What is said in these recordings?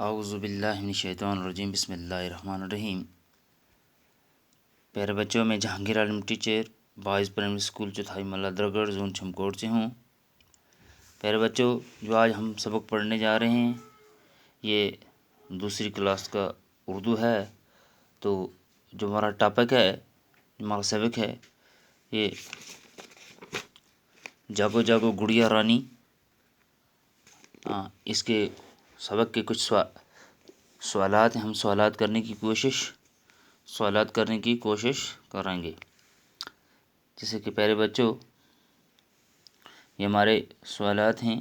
اعوذ باللہ من الشیطان الرجیم بسم اللہ الرحمن الرحیم۔ پیارے بچوں، میں جہانگیر عالم ٹیچر بائز پرائمری اسکول چوتھائی ملا درگڑھ زون چھمکوٹ سے ہوں۔ پیارے بچوں، جو آج ہم سبق پڑھنے جا رہے ہیں یہ دوسری کلاس کا اردو ہے۔ تو جو ہمارا ٹاپک ہے، ہمارا سبق ہے، یہ جاگو جاگو گڑیا رانی۔ اس کے سبق کے کچھ سوالات ہیں، ہم سوالات کرنے کی کوشش کریں گے۔ جیسے کہ پیارے بچوں، یہ ہمارے سوالات ہیں۔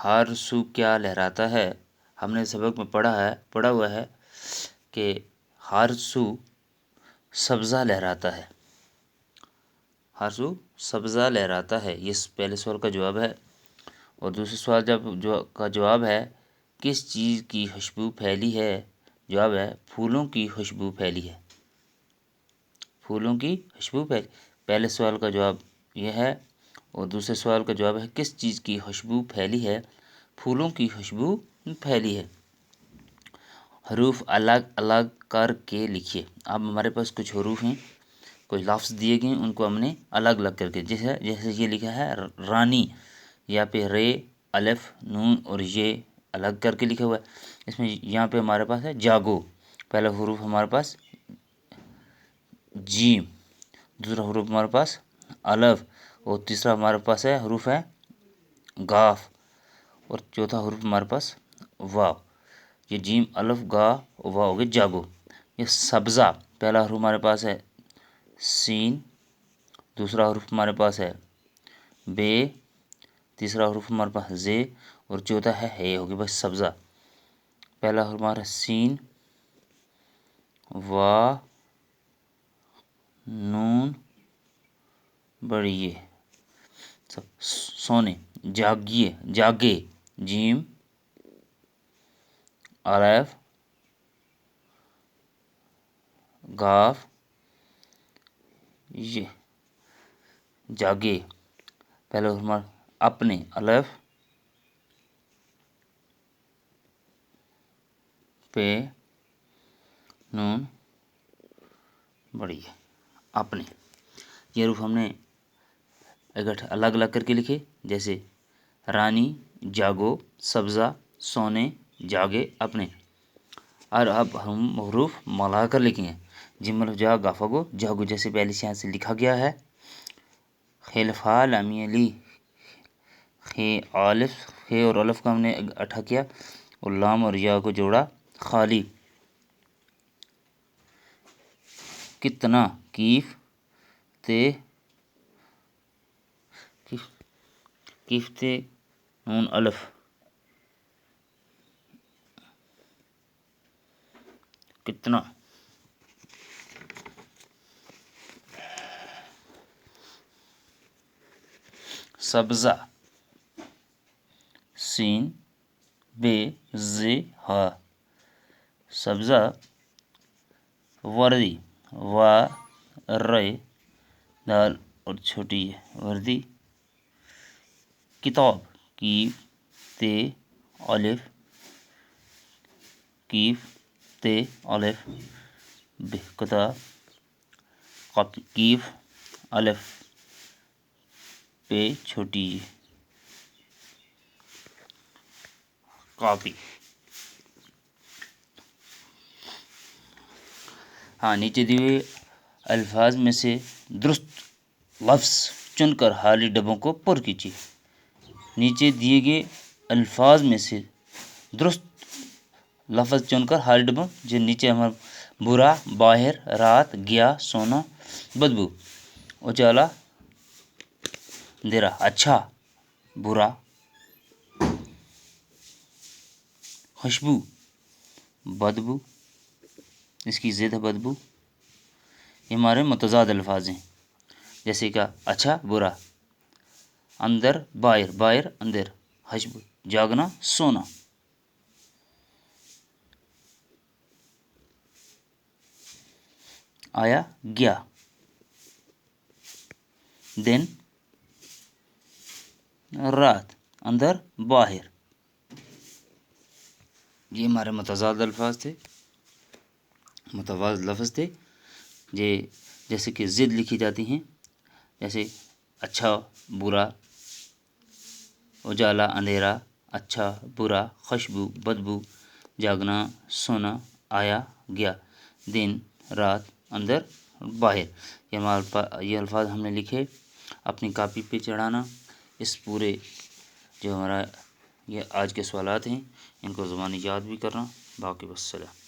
ہر سو کیا لہراتا ہے؟ ہم نے سبق میں پڑھا ہوا ہے کہ ہر سو سبزہ لہراتا ہے۔ ہر سو سبزہ لہراتا ہے، یہ پہلے سوال کا جواب ہے۔ اور دوسرے سوال کا جواب ہے کس چیز کی خوشبو پھیلی ہے؟ جواب ہے پھولوں کی خوشبو پھیلی ہے۔ پھولوں کی خوشبو پھیلی۔ پہلے سوال کا جواب یہ ہے اور دوسرے سوال کا جواب ہے کس چیز کی خوشبو پھیلی ہے؟ پھولوں کی خوشبو پھیلی ہے۔ حروف الگ الگ کر کے لکھیے۔ اب ہمارے پاس کچھ حروف ہیں، کچھ لفظ دیے گئے ہیں، ان کو ہم نے الگ الگ کر کے، جیسے یہ لکھا ہے رانی، یہاں پہ رے، الف، نون اور یہ الگ کر کے لکھا ہوا ہے۔ اس میں یہاں پہ ہمارے پاس ہے جاگو، پہلا حروف ہمارے پاس جیم، دوسرا حروف ہمارے پاس الف اور تیسرا ہمارے پاس ہے حروف ہے گاف اور چوتھا حروف ہمارے پاس واو۔ یہ جیم، الف، گا اور واو ہو گئے جاگو۔ یہ سبزہ، پہلا حروف ہمارے پاس ہے سین، دوسرا حروف ہمارے پاس ہے بے، تیسرا حروف ہمارے پاس زے اور چوتھا ہے ہے، ہوگی بس سبزہ۔ پہلا حروف ہمارا سین، وا، نون، بڑھیے، سونے، جاگے، جیم، الف، گاف، یہ جاگے۔ پہلا حروف ہمارا اپنے، الف، پہ، نون، بڑھیے، اپنے۔ یہ حروف ہم نے الگ الگ کر کے لکھے، جیسے رانی، جاگو، سبزہ، سونے، جاگے، اپنے۔ اور اب ہم حروف ملا کر لکھیں گے، جم الف جا گافا گو جاگو، جیسے پہلے سے یہاں سے لکھا گیا ہے۔ خلفا لامی علی، خے اور الف کا ہم نے اٹھا کیا اور لام اور یا کو جوڑا، خالی۔ کتنا، کیف تے نون الف، کتنا۔ سبزہ، سین، بے، زے، ہا، سبزہ۔ وردی، وا، رے، دال اور چھوٹی ہے وردی۔ کتاب، کیف تے الف، کیف تے الف، بے، کتاب، کیف، الف، پہ، چھوٹی، کاپی۔ نیچے دیے ہوئے الفاظ میں سے درست لفظ چن کر خالی ڈبوں کو پر کیجیے۔ نیچے دیے گئے الفاظ میں سے درست لفظ چن کر خالی ڈبوں، جو نیچے ہمارا برا، باہر، رات، گیا، سونا، بدبو، اجالا، اندھیرا، اچھا، برا، خوشبو، بدبو، اس کی ضد ہے بدبو۔ یہ ہمارے متضاد الفاظ ہیں، جیسے کہ اچھا، برا، اندر، باہر، اندر، خوشبو، جاگنا، سونا۔ آیا، گیا، دن، رات، اندر، باہر۔ یہ ہمارے متضاد الفاظ تھے، متضاد لفظ تھے، جیسے کہ ضد لکھی جاتی ہیں، جیسے اچھا برا، اجالا اندھیرا، اچھا برا، خوشبو بدبو، جاگنا سونا، آیا گیا، دن رات، اندر باہر۔ یہ الفاظ ہم نے لکھے، اپنی کاپی پہ چڑھانا۔ اس پورے جو ہمارا یہ آج کے سوالات ہیں ان کو زبانی یاد بھی کرنا۔ باقی والسلام۔